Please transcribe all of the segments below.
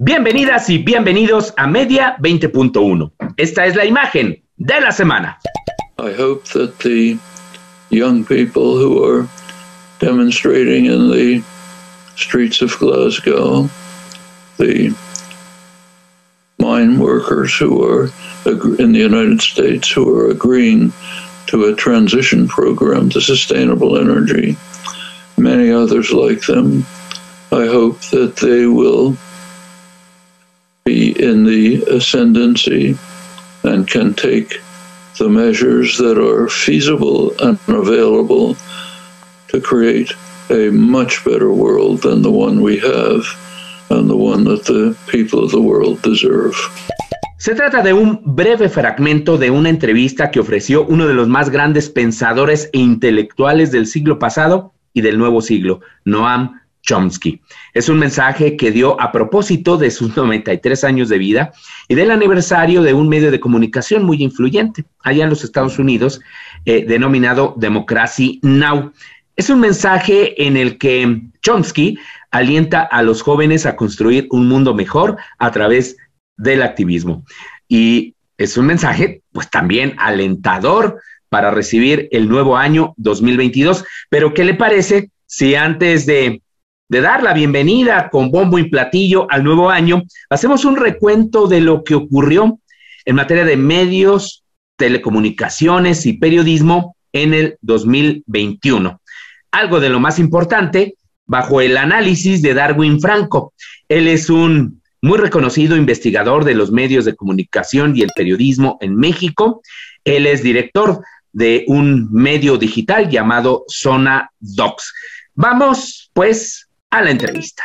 Bienvenidas y bienvenidos a Media 20.1. Esta es la imagen de la semana. I hope that the young people who are demonstrating in the streets of Glasgow, the mine workers who are in the United States who are agreeing to a transition program to sustainable energy, many others like them, I hope that they will be in the ascendancy and can take the measures that are feasible and available to create a much better world than the one we have and the one that the people of the world deserve. Se trata de un breve fragmento de una entrevista que ofreció uno de los más grandes pensadores e intelectuales del siglo pasado y del nuevo siglo, Noam Chomsky. Es un mensaje que dio a propósito de sus 93 años de vida y del aniversario de un medio de comunicación muy influyente allá en los Estados Unidos, denominado Democracy Now! Es un mensaje en el que Chomsky alienta a los jóvenes a construir un mundo mejor a través del activismo. Y es un mensaje, pues también alentador para recibir el nuevo año 2022. Pero, ¿qué le parece si antes de dar la bienvenida con bombo y platillo al nuevo año, hacemos un recuento de lo que ocurrió en materia de medios, telecomunicaciones y periodismo en el 2021? Algo de lo más importante bajo el análisis de Darwin Franco. Él es un muy reconocido investigador de los medios de comunicación y el periodismo en México. Él es director de un medio digital llamado Zona Docs. Vamos, pues, a la entrevista.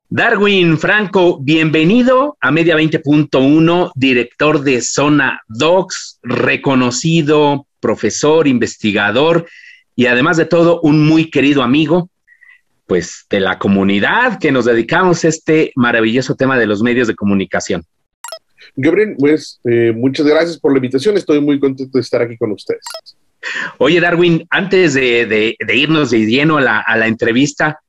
Darwin Franco, bienvenido a Media 20.1, director de Zona Docs, reconocido profesor, investigador y además de todo un muy querido amigo, pues, de la comunidad que nos dedicamos a este maravilloso tema de los medios de comunicación. Gabriel, pues muchas gracias por la invitación, estoy muy contento de estar aquí con ustedes. Oye, Darwin, antes de irnos de lleno a la entrevista,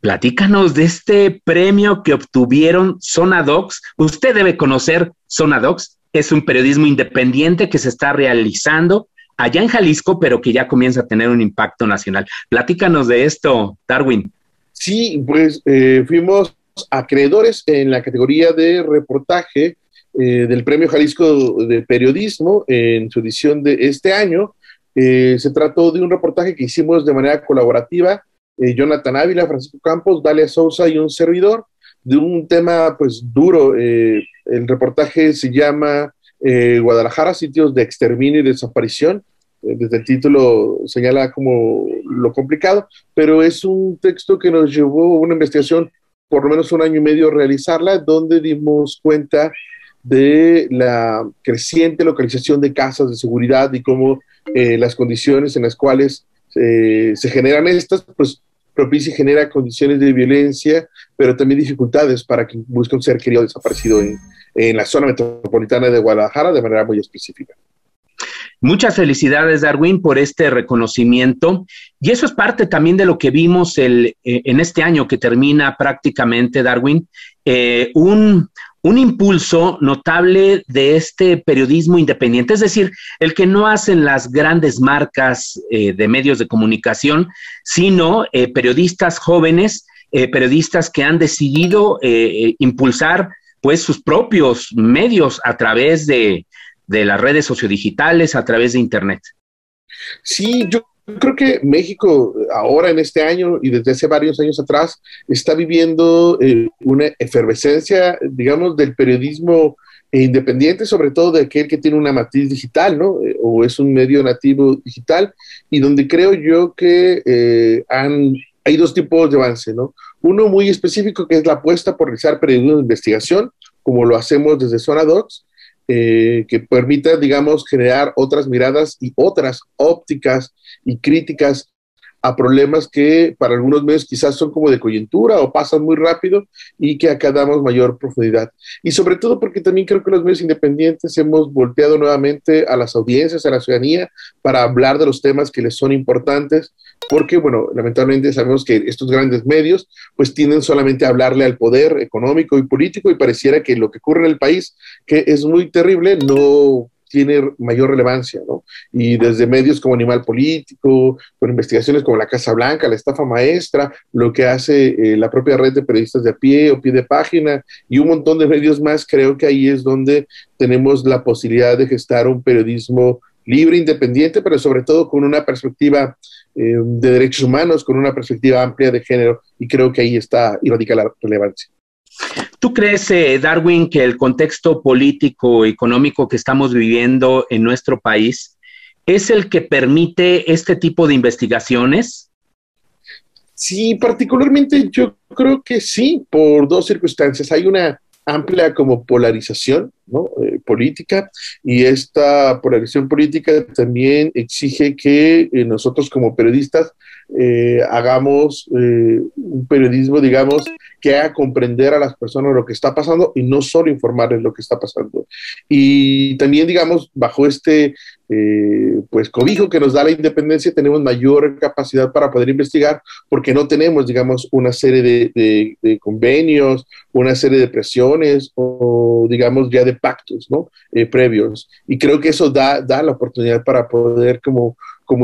platícanos de este premio que obtuvieron Zona Docs. Usted debe conocer Zona Docs, es un periodismo independiente que se está realizando allá en Jalisco, pero que ya comienza a tener un impacto nacional. Platícanos de esto, Darwin. Sí, pues fuimos acreedores en la categoría de reportaje del Premio Jalisco de Periodismo en su edición de este año. Se trató de un reportaje que hicimos de manera colaborativa, Jonathan Ávila, Francisco Campos, Dalia Sousa y un servidor, de un tema pues duro. El reportaje se llama Guadalajara, sitios de exterminio y desaparición. Desde el título señala como lo complicado, pero es un texto que nos llevó una investigación por lo menos 1 año y medio realizarla, donde dimos cuenta de la creciente localización de casas de seguridad y cómo las condiciones en las cuales se generan estas, pues propicia y genera condiciones de violencia, pero también dificultades para quien busca un ser querido desaparecido en la zona metropolitana de Guadalajara de manera muy específica. Muchas felicidades, Darwin, por este reconocimiento. Y eso es parte también de lo que vimos en este año que termina prácticamente, Darwin, un impulso notable de este periodismo independiente, es decir, el que no hacen las grandes marcas de medios de comunicación, sino periodistas jóvenes, periodistas que han decidido impulsar pues sus propios medios a través de las redes sociodigitales, a través de Internet. Sí, yo creo que México ahora en este año y desde hace varios años atrás está viviendo una efervescencia, digamos, del periodismo independiente, sobre todo de aquel que tiene una matriz digital, ¿no? O es un medio nativo digital, y donde creo yo que hay 2 tipos de avance, ¿no? Uno muy específico, que es la apuesta por realizar periodismo de investigación, como lo hacemos desde Zona Docs, que permita, digamos, generar otras miradas y otras ópticas y críticas a problemas que para algunos medios quizás son como de coyuntura o pasan muy rápido y que acá damos mayor profundidad. Y sobre todo porque también creo que los medios independientes hemos volteado nuevamente a las audiencias, a la ciudadanía, para hablar de los temas que les son importantes, porque, bueno, lamentablemente sabemos que estos grandes medios pues tienden solamente a hablarle al poder económico y político, y pareciera que lo que ocurre en el país, que es muy terrible, no tiene mayor relevancia, ¿no? Y desde medios como Animal Político, con investigaciones como La Casa Blanca, La Estafa Maestra, lo que hace la propia red de periodistas de a pie o pie de página y un montón de medios más, creo que ahí es donde tenemos la posibilidad de gestar un periodismo libre, independiente, pero sobre todo con una perspectiva de derechos humanos, con una perspectiva amplia de género, y creo que ahí está y radica la relevancia. ¿Tú crees, Darwin, que el contexto político, económico que estamos viviendo en nuestro país es el que permite este tipo de investigaciones? Sí, particularmente yo creo que sí, por dos circunstancias. Hay una amplia como polarización, ¿no? Política, y esta polarización política también exige que nosotros como periodistas hagamos un periodismo, digamos, que haga comprender a las personas lo que está pasando y no solo informarles lo que está pasando. Y también, digamos, bajo este pues cobijo que nos da la independencia, tenemos mayor capacidad para poder investigar, porque no tenemos, digamos, una serie de convenios, una serie de presiones o, digamos, ya de pactos, ¿no? Previos. Y creo que eso da la oportunidad para poder como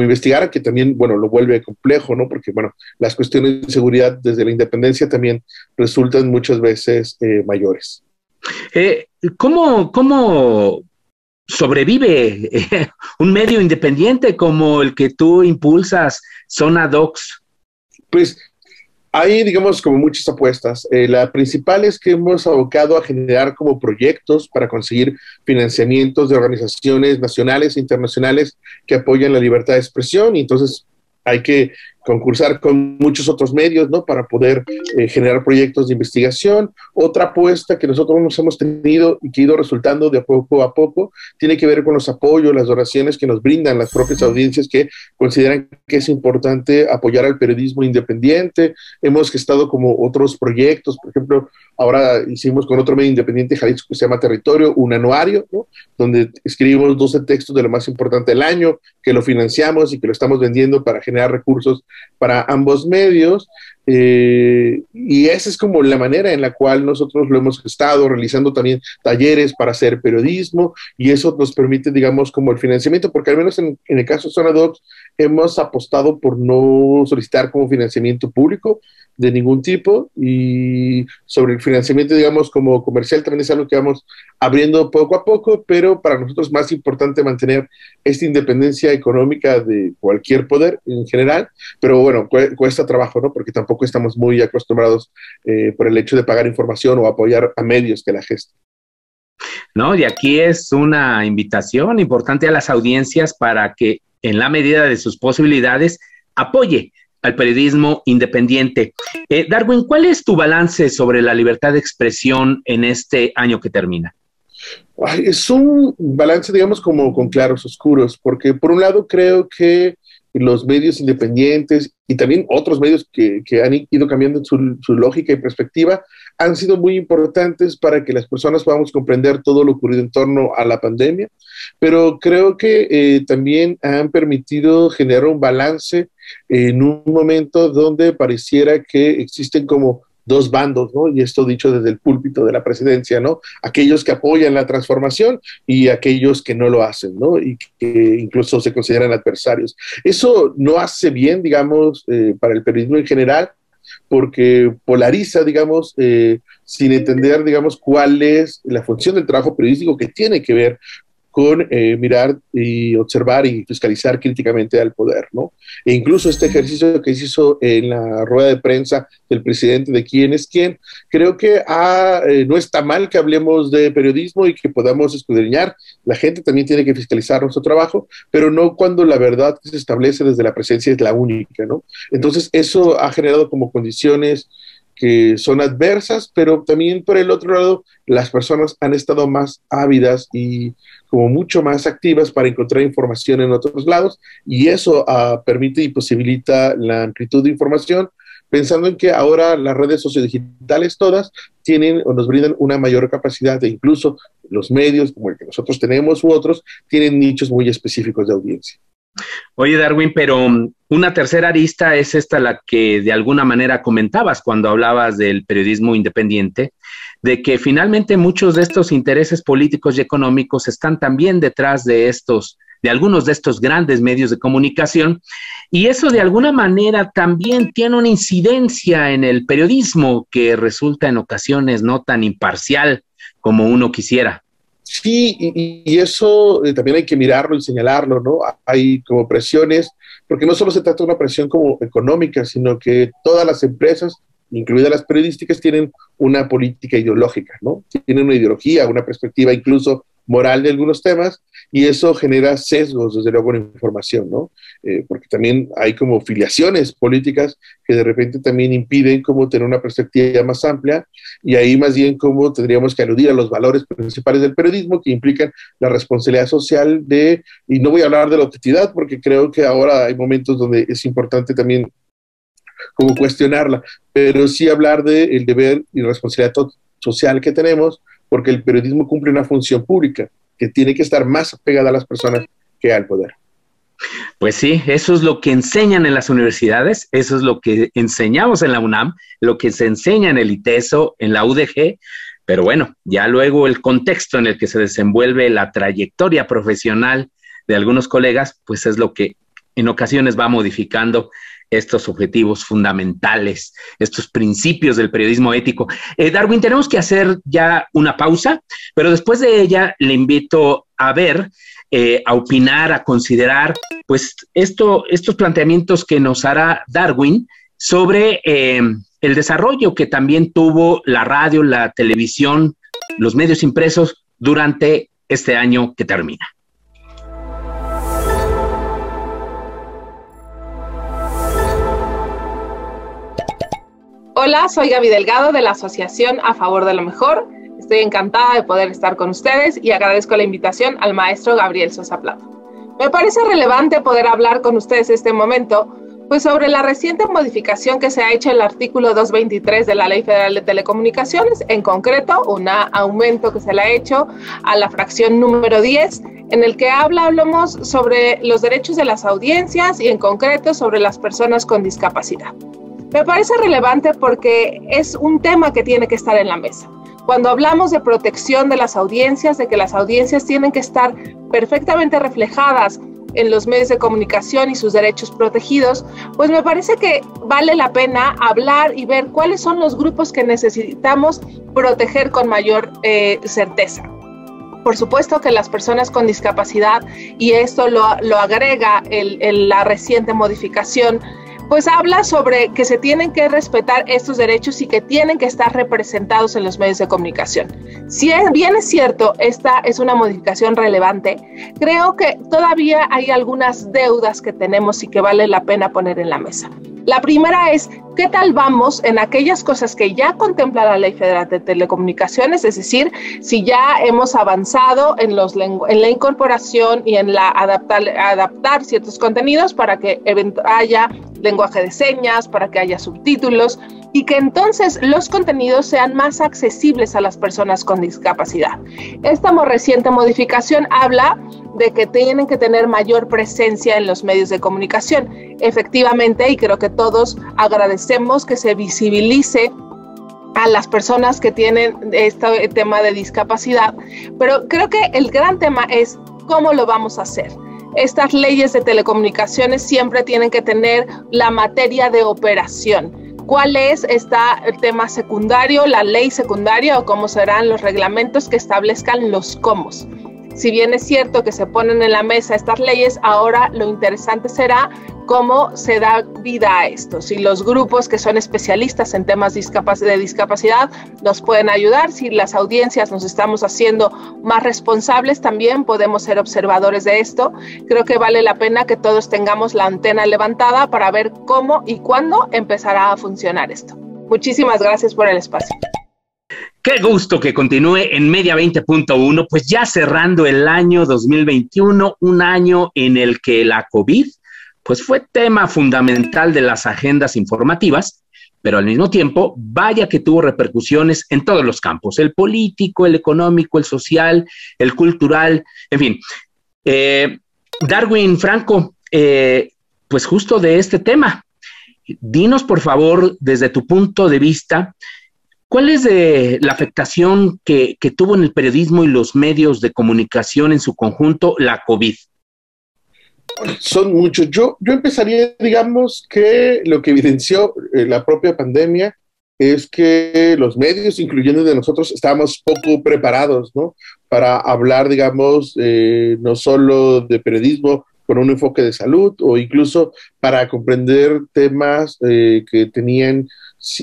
investigar, que también, bueno, lo vuelve complejo, ¿no? Porque, bueno, las cuestiones de seguridad desde la independencia también resultan muchas veces mayores. ¿Cómo sobrevive un medio independiente como el que tú impulsas, Zona Docs? Pues hay, digamos, como muchas apuestas. La principal es que hemos abocado a generar como proyectos para conseguir financiamientos de organizaciones nacionales e internacionales que apoyan la libertad de expresión, y entonces hay que concursar con muchos otros medios, ¿no? Para poder generar proyectos de investigación. Otra apuesta que nosotros nos hemos tenido y que ha ido resultando de poco a poco tiene que ver con los apoyos, las donaciones que nos brindan las propias audiencias que consideran que es importante apoyar al periodismo independiente. Hemos gestado como otros proyectos, por ejemplo, ahora hicimos con otro medio independiente Jalisco que se llama Territorio, un anuario, ¿no? Donde escribimos 12 textos de lo más importante del año, que lo financiamos y que lo estamos vendiendo para generar recursos para ambos medios, y esa es como la manera en la cual nosotros lo hemos estado realizando también talleres para hacer periodismo, y eso nos permite, digamos, como el financiamiento, porque al menos en el caso de Zona Docs hemos apostado por no solicitar como financiamiento público de ningún tipo, y sobre el financiamiento, digamos, como comercial también es algo que vamos abriendo poco a poco, pero para nosotros es más importante mantener esta independencia económica de cualquier poder en general, pero bueno, cuesta trabajo, ¿no? Porque tampoco estamos muy acostumbrados por el hecho de pagar información o apoyar a medios que la gestan. No, y aquí es una invitación importante a las audiencias para que, en la medida de sus posibilidades, apoye al periodismo independiente. Darwin, ¿cuál es tu balance sobre la libertad de expresión en este año que termina? Es un balance, digamos, como con claros oscuros, porque por un lado creo que los medios independientes y también otros medios que han ido cambiando su lógica y perspectiva han sido muy importantes para que las personas podamos comprender todo lo ocurrido en torno a la pandemia, pero creo que también han permitido generar un balance en un momento donde pareciera que existen como dos bandos, ¿no? Y esto dicho desde el púlpito de la presidencia, ¿no? Aquellos que apoyan la transformación y aquellos que no lo hacen, ¿no? Y que incluso se consideran adversarios. Eso no hace bien, digamos, para el periodismo en general, porque polariza, digamos, sin entender, digamos, cuál es la función del trabajo periodístico, que tiene que ver con mirar y observar y fiscalizar críticamente al poder, ¿no? E incluso este ejercicio que se hizo en la rueda de prensa del presidente de quién es quién, creo que no está mal que hablemos de periodismo y que podamos escudriñar. La gente también tiene que fiscalizar nuestro trabajo, pero no cuando la verdad que se establece desde la presencia es la única, ¿no? Entonces eso ha generado como condiciones que son adversas, pero también por el otro lado, las personas han estado más ávidas y como mucho más activas para encontrar información en otros lados, y eso permite y posibilita la amplitud de información, pensando en que ahora las redes sociodigitales todas tienen o nos brindan una mayor capacidad, e incluso los medios como el que nosotros tenemos u otros tienen nichos muy específicos de audiencia. Oye, Darwin, pero una tercera arista es esta, la que de alguna manera comentabas cuando hablabas del periodismo independiente, de que finalmente muchos de estos intereses políticos y económicos están también detrás de algunos de estos grandes medios de comunicación, y eso de alguna manera también tiene una incidencia en el periodismo que resulta en ocasiones no tan imparcial como uno quisiera. Sí, y eso también hay que mirarlo y señalarlo, ¿no? Hay como presiones, porque no solo se trata de una presión como económica, sino que todas las empresas, incluidas las periodísticas, tienen una política ideológica, ¿no? Tienen una ideología, una perspectiva incluso moral de algunos temas, y eso genera sesgos, desde luego, en la información, ¿no? Porque también hay como filiaciones políticas que de repente también impiden como tener una perspectiva más amplia, y ahí más bien como tendríamos que aludir a los valores principales del periodismo, que implican la responsabilidad social y no voy a hablar de la objetividad, porque creo que ahora hay momentos donde es importante también como cuestionarla, pero sí hablar del deber y responsabilidad social que tenemos, porque el periodismo cumple una función pública que tiene que estar más pegada a las personas que al poder. Pues sí, eso es lo que enseñan en las universidades, eso es lo que enseñamos en la UNAM, lo que se enseña en el ITESO, en la UDG, pero bueno, ya luego el contexto en el que se desenvuelve la trayectoria profesional de algunos colegas, pues es lo que en ocasiones va modificando estos objetivos fundamentales, estos principios del periodismo ético. Darwin, tenemos que hacer ya una pausa, pero después de ella le invito a ver, a opinar, a considerar, pues estos planteamientos que nos hará Darwin sobre el desarrollo que también tuvo la radio, la televisión, los medios impresos durante este año que termina. Hola, soy Gaby Delgado de la Asociación A Favor de lo Mejor. Estoy encantada de poder estar con ustedes y agradezco la invitación al maestro Gabriel Sosa Plaza. Me parece relevante poder hablar con ustedes en este momento, pues sobre la reciente modificación que se ha hecho en el artículo 223 de la Ley Federal de Telecomunicaciones, en concreto, un aumento que se le ha hecho a la fracción número 10, en el que hablamos sobre los derechos de las audiencias y en concreto sobre las personas con discapacidad. Me parece relevante porque es un tema que tiene que estar en la mesa. Cuando hablamos de protección de las audiencias, de que las audiencias tienen que estar perfectamente reflejadas en los medios de comunicación y sus derechos protegidos, pues me parece que vale la pena hablar y ver cuáles son los grupos que necesitamos proteger con mayor certeza. Por supuesto que las personas con discapacidad, y esto lo agrega la reciente modificación, pues habla sobre que se tienen que respetar estos derechos y que tienen que estar representados en los medios de comunicación. Si bien es cierto, esta es una modificación relevante, creo que todavía hay algunas deudas que tenemos y que vale la pena poner en la mesa. La primera es, ¿qué tal vamos en aquellas cosas que ya contempla la Ley Federal de Telecomunicaciones? Es decir, si ya hemos avanzado en la incorporación y en la adaptar ciertos contenidos para que haya lenguaje de señas, para que haya subtítulos y que entonces los contenidos sean más accesibles a las personas con discapacidad. Esta reciente modificación habla de que tienen que tener mayor presencia en los medios de comunicación. Efectivamente, y creo que todos agradecemos que se visibilice a las personas que tienen este tema de discapacidad, pero creo que el gran tema es cómo lo vamos a hacer. Estas leyes de telecomunicaciones siempre tienen que tener la materia de operación. ¿Cuál es el tema secundario, la ley secundaria o cómo serán los reglamentos que establezcan los cómo? Si bien es cierto que se ponen en la mesa estas leyes, ahora lo interesante será cómo se da vida a esto. Si los grupos que son especialistas en temas de discapacidad nos pueden ayudar, si las audiencias nos estamos haciendo más responsables, también podemos ser observadores de esto. Creo que vale la pena que todos tengamos la antena levantada para ver cómo y cuándo empezará a funcionar esto. Muchísimas gracias por el espacio. Qué gusto que continúe en Media 20.1, pues ya cerrando el año 2021, un año en el que la COVID pues fue tema fundamental de las agendas informativas, pero al mismo tiempo, vaya que tuvo repercusiones en todos los campos, el político, el económico, el social, el cultural, en fin. Darwin Franco, pues justo de este tema, dinos por favor, desde tu punto de vista, ¿cuál es la afectación que tuvo en el periodismo y los medios de comunicación en su conjunto la COVID? Son muchos. Yo empezaría, digamos, que lo que evidenció la propia pandemia es que los medios, incluyendo de nosotros, estábamos poco preparados, ¿no? Para hablar, digamos, no solo de periodismo con un enfoque de salud, o incluso para comprender temas que tenían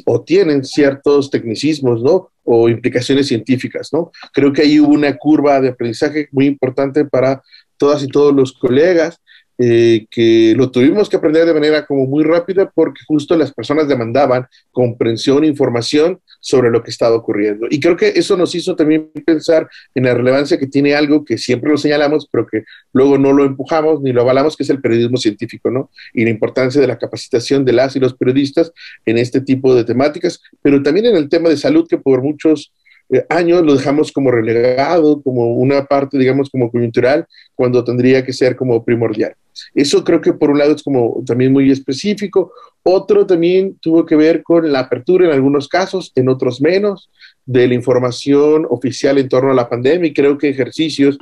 o tienen ciertos tecnicismos, ¿no? O implicaciones científicas, ¿no? Creo que ahí hubo una curva de aprendizaje muy importante para todas y todos los colegas, que lo tuvimos que aprender de manera como muy rápida porque justo las personas demandaban comprensión e información sobre lo que estaba ocurriendo. Y creo que eso nos hizo también pensar en la relevancia que tiene algo que siempre lo señalamos, pero que luego no lo empujamos ni lo avalamos, que es el periodismo científico, ¿no? Y la importancia de la capacitación de las y los periodistas en este tipo de temáticas, pero también en el tema de salud, que por muchos años lo dejamos como relegado, como una parte, digamos, como coyuntural, cuando tendría que ser como primordial. Eso creo que por un lado es como también muy específico. Otro también tuvo que ver con la apertura en algunos casos, en otros menos, de la información oficial en torno a la pandemia, y creo que ejercicios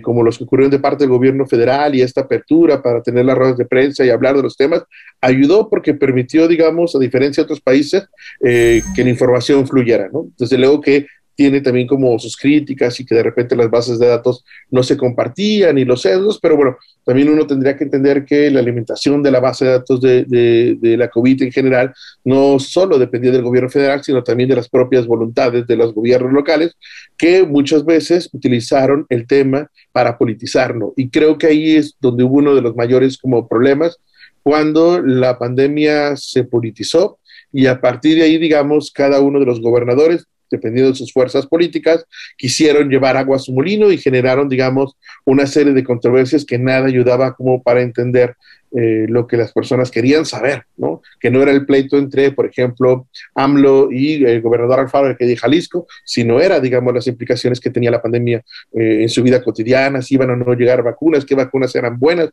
como los que ocurrieron de parte del gobierno federal y esta apertura para tener las ruedas de prensa y hablar de los temas, ayudó porque permitió, digamos, a diferencia de otros países, que la información fluyera, ¿no? Desde luego que tiene también como sus críticas y que de repente las bases de datos no se compartían y los sesgos, pero bueno, también uno tendría que entender que la alimentación de la base de datos de la COVID en general no solo dependía del gobierno federal, sino también de las propias voluntades de los gobiernos locales, que muchas veces utilizaron el tema para politizarlo. Y creo que ahí es donde hubo uno de los mayores como problemas, cuando la pandemia se politizó y a partir de ahí, digamos, cada uno de los gobernadores, dependiendo de sus fuerzas políticas, quisieron llevar agua a su molino y generaron, digamos, una serie de controversias que nada ayudaba como para entender lo que las personas querían saber, ¿no? Que no era el pleito entre, por ejemplo, AMLO y el gobernador Alfaro de Jalisco, sino era, digamos, las implicaciones que tenía la pandemia en su vida cotidiana, si iban o no llegar vacunas, qué vacunas eran buenas,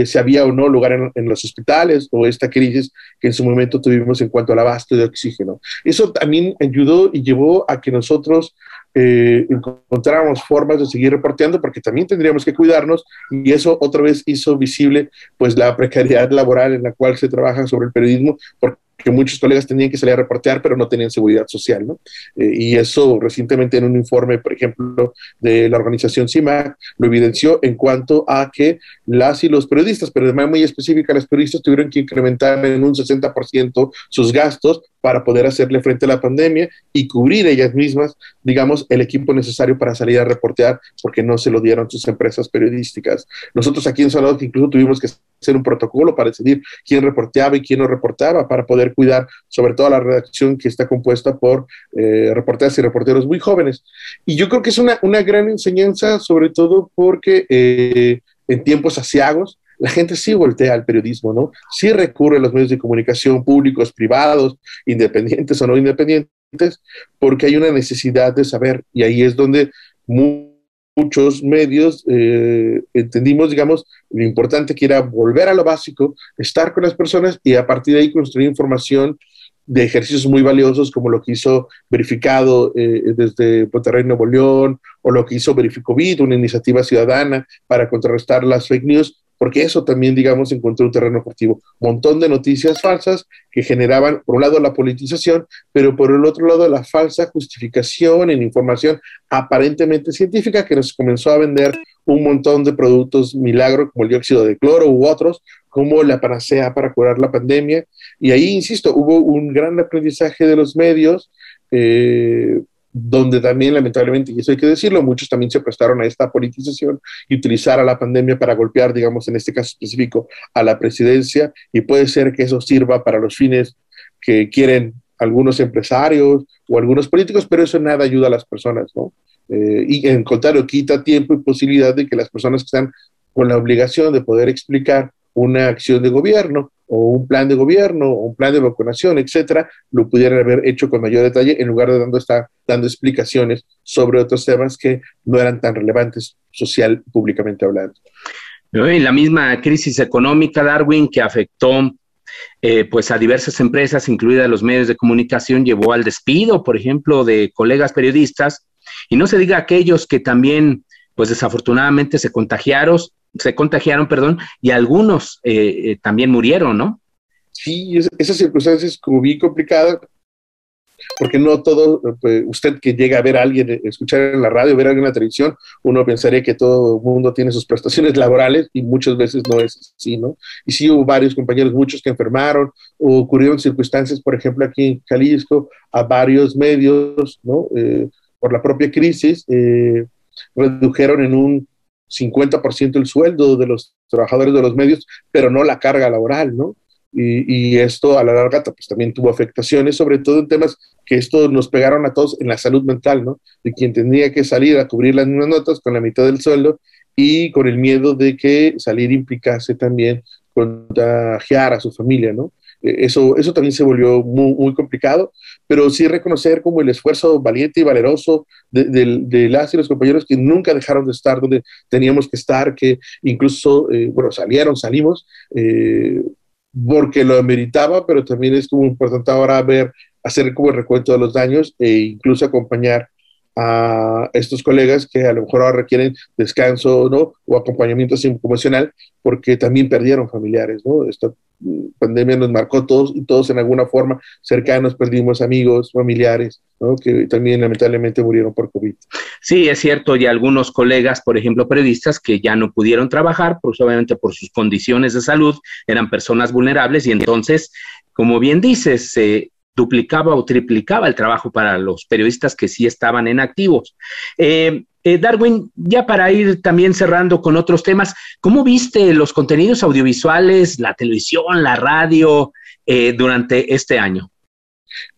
si había o no lugar en los hospitales, o esta crisis que en su momento tuvimos en cuanto al abasto de oxígeno. Eso también ayudó y llevó a que nosotros encontráramos formas de seguir reporteando, porque también tendríamos que cuidarnos, y eso otra vez hizo visible pues la precariedad laboral en la cual se trabaja sobre el periodismo, porque muchos colegas tenían que salir a reportear, pero no tenían seguridad social, ¿no? Y eso recientemente en un informe, por ejemplo, de la organización CIMAC, lo evidenció en cuanto a que las y los periodistas, pero de manera muy específica, los periodistas tuvieron que incrementar en un 60% sus gastos para poder hacerle frente a la pandemia y cubrir ellas mismas, digamos, el equipo necesario para salir a reportear, porque no se lo dieron sus empresas periodísticas. Nosotros aquí en Salvador incluso tuvimos que hacer un protocolo para decidir quién reporteaba y quién no reportaba, para poder cuidar sobre todo la redacción, que está compuesta por reporteras y reporteros muy jóvenes. Y yo creo que es una gran enseñanza, sobre todo porque en tiempos aciagos, la gente sí voltea al periodismo, ¿no? Sí recurre a los medios de comunicación públicos, privados, independientes o no independientes, porque hay una necesidad de saber, y ahí es donde muchos medios entendimos, digamos, lo importante que era volver a lo básico, estar con las personas y a partir de ahí construir información de ejercicios muy valiosos, como lo que hizo Verificado desde Monterrey, Nuevo León, o lo que hizo Verificovid, una iniciativa ciudadana para contrarrestar las fake news, porque eso también, digamos, encontró un terreno objetivo. Montón de noticias falsas que generaban, por un lado, la politización, pero por el otro lado, la falsa justificación en información aparentemente científica, que nos comenzó a vender un montón de productos milagro, como el dióxido de cloro u otros, como la panacea para curar la pandemia. Y ahí, insisto, hubo un gran aprendizaje de los medios, donde también, lamentablemente, y eso hay que decirlo, muchos también se prestaron a esta politización y utilizar a la pandemia para golpear, digamos, en este caso específico, a la presidencia, y puede ser que eso sirva para los fines que quieren algunos empresarios o algunos políticos, pero eso nada ayuda a las personas, ¿no? Y en contrario, quita tiempo y posibilidad de que las personas que están con la obligación de poder explicar una acción de gobierno o un plan de gobierno o un plan de vacunación, etcétera, lo pudieran haber hecho con mayor detalle en lugar de estar dando explicaciones sobre otros temas que no eran tan relevantes social, públicamente hablando. Y la misma crisis económica, Darwin, que afectó pues a diversas empresas, incluidas los medios de comunicación, llevó al despido, por ejemplo, de colegas periodistas, y no se diga aquellos que también, pues desafortunadamente se contagiaron, y algunos también murieron, ¿no? Sí, esas circunstancias como bien complicadas, porque no todo, pues, usted que llega a ver a alguien, escuchar en la radio, ver a alguien en la televisión, uno pensaría que todo el mundo tiene sus prestaciones laborales y muchas veces no es así, ¿no? Y sí hubo varios compañeros, muchos que enfermaron, o ocurrieron circunstancias, por ejemplo, aquí en Jalisco, a varios medios, ¿no? Por la propia crisis, redujeron en un 50% el sueldo de los trabajadores de los medios, pero no la carga laboral, ¿no? Y esto a la larga pues también tuvo afectaciones, sobre todo en temas que esto nos pegaron a todos en la salud mental, ¿no? De quien tenía que salir a cubrir las mismas notas con la mitad del sueldo y con el miedo de que salir implicase también contagiar a su familia, ¿no? Eso también se volvió muy, muy complicado, pero sí reconocer como el esfuerzo valiente y valeroso de las y los compañeros que nunca dejaron de estar donde teníamos que estar, que incluso, salimos, porque lo ameritaba, pero también es como importante ahora hacer como el recuento de los daños e incluso acompañar a estos colegas que a lo mejor ahora requieren descanso, ¿no? O acompañamiento psicoemocional porque también perdieron familiares, ¿no? Esta pandemia nos marcó a todos y todos en alguna forma cercanos perdimos amigos, familiares, ¿no? Que también lamentablemente murieron por COVID. Sí, es cierto, y algunos colegas, por ejemplo, periodistas que ya no pudieron trabajar, pues obviamente por sus condiciones de salud, eran personas vulnerables y entonces, como bien dices, duplicaba o triplicaba el trabajo para los periodistas que sí estaban en activos. Darwin, ya para ir también cerrando con otros temas, ¿cómo viste los contenidos audiovisuales, la televisión, la radio durante este año?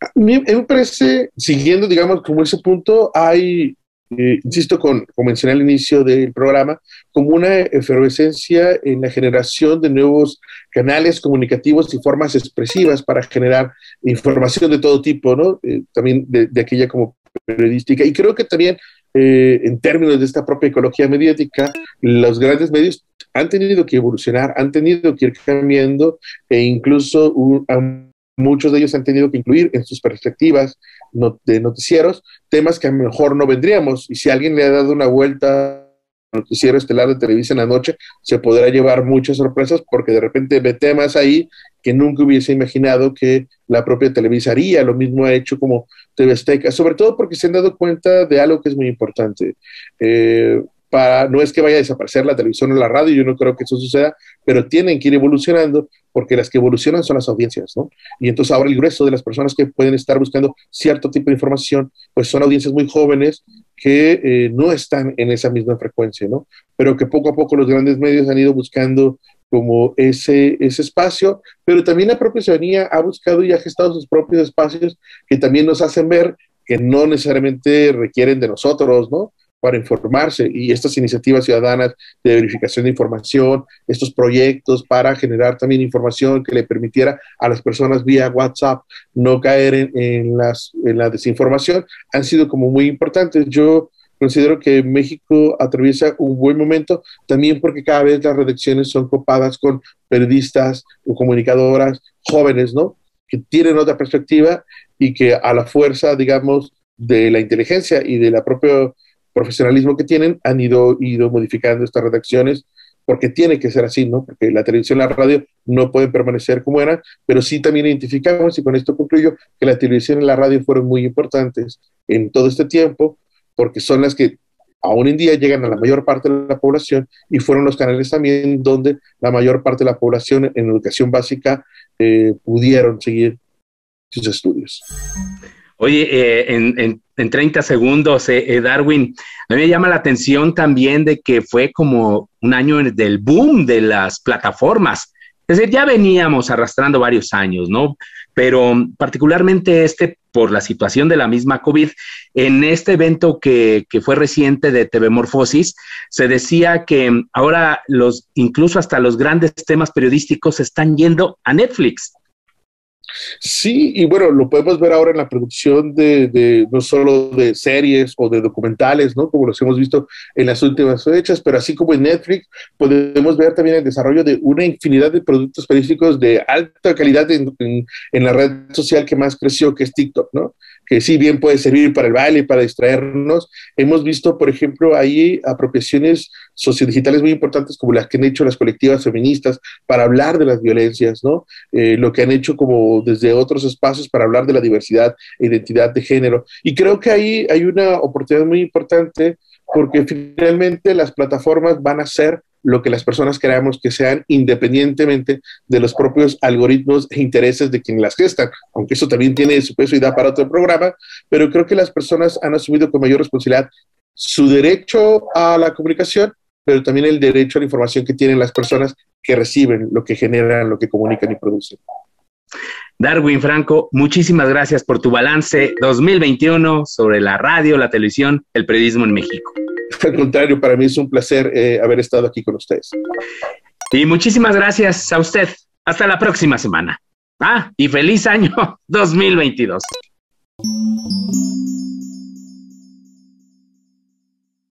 A mí me parece, siguiendo, digamos, como ese punto, hay, insisto, como mencioné al inicio del programa, como una efervescencia en la generación de nuevos canales comunicativos y formas expresivas para generar información de todo tipo, ¿no? También de aquella como periodística. Y creo que también, en términos de esta propia ecología mediática, los grandes medios han tenido que evolucionar, han tenido que ir cambiando e incluso muchos de ellos han tenido que incluir en sus perspectivas de noticieros temas que a lo mejor no vendríamos. Y si alguien le ha dado una vuelta al noticiero estelar de Televisa en la noche, se podrá llevar muchas sorpresas porque de repente ve temas ahí que nunca hubiese imaginado que la propia Televisa haría. Lo mismo ha hecho como TV Azteca, sobre todo porque se han dado cuenta de algo que es muy importante. No es que vaya a desaparecer la televisión o la radio, yo no creo que eso suceda, pero tienen que ir evolucionando porque las que evolucionan son las audiencias, ¿no? Y entonces ahora el grueso de las personas que pueden estar buscando cierto tipo de información, pues son audiencias muy jóvenes que no están en esa misma frecuencia, ¿no? Pero que poco a poco los grandes medios han ido buscando como ese espacio, pero también la propia ciudadanía ha buscado y ha gestado sus propios espacios que también nos hacen ver que no necesariamente requieren de nosotros, ¿no? Para informarse, y estas iniciativas ciudadanas de verificación de información, estos proyectos para generar también información que le permitiera a las personas vía WhatsApp no caer en la desinformación, han sido como muy importantes. Yo considero que México atraviesa un buen momento también porque cada vez las redacciones son copadas con periodistas o comunicadoras jóvenes, ¿no? Que tienen otra perspectiva y que a la fuerza, digamos, de la inteligencia y de la propia profesionalismo que tienen, han ido modificando estas redacciones, porque tiene que ser así, ¿no? Porque la televisión y la radio no pueden permanecer como eran, pero sí también identificamos, y con esto concluyo, que la televisión y la radio fueron muy importantes en todo este tiempo, porque son las que aún en día llegan a la mayor parte de la población y fueron los canales también donde la mayor parte de la población en educación básica pudieron seguir sus estudios. Oye, en 30 segundos, Darwin, a mí me llama la atención también de que fue como un año del boom de las plataformas. Es decir, ya veníamos arrastrando varios años, ¿no? Pero particularmente por la situación de la misma COVID, en este evento que fue reciente de TV Morfosis, se decía que ahora incluso hasta los grandes temas periodísticos están yendo a Netflix. Sí, y bueno, lo podemos ver ahora en la producción de no solo de series o de documentales, ¿no? Como los hemos visto en las últimas fechas, pero así como en Netflix, podemos ver también el desarrollo de una infinidad de productos periodísticos de alta calidad en la red social que más creció, que es TikTok, ¿no? Que sí bien puede servir para el baile, para distraernos. Hemos visto, por ejemplo, ahí apropiaciones sociodigitales muy importantes como las que han hecho las colectivas feministas para hablar de las violencias, ¿no? Lo que han hecho como desde otros espacios para hablar de la diversidad e identidad de género. Y creo que ahí hay una oportunidad muy importante porque finalmente las plataformas van a ser lo que las personas queramos que sean independientemente de los propios algoritmos e intereses de quien las gestan, aunque eso también tiene su peso y da para otro programa, pero creo que las personas han asumido con mayor responsabilidad su derecho a la comunicación, pero también el derecho a la información que tienen las personas que reciben lo que generan, lo que comunican y producen. Darwin Franco, muchísimas gracias por tu balance 2021 sobre la radio, la televisión, el periodismo en México. Al contrario, para mí es un placer haber estado aquí con ustedes. Y muchísimas gracias a usted. Hasta la próxima semana. Y feliz año 2022.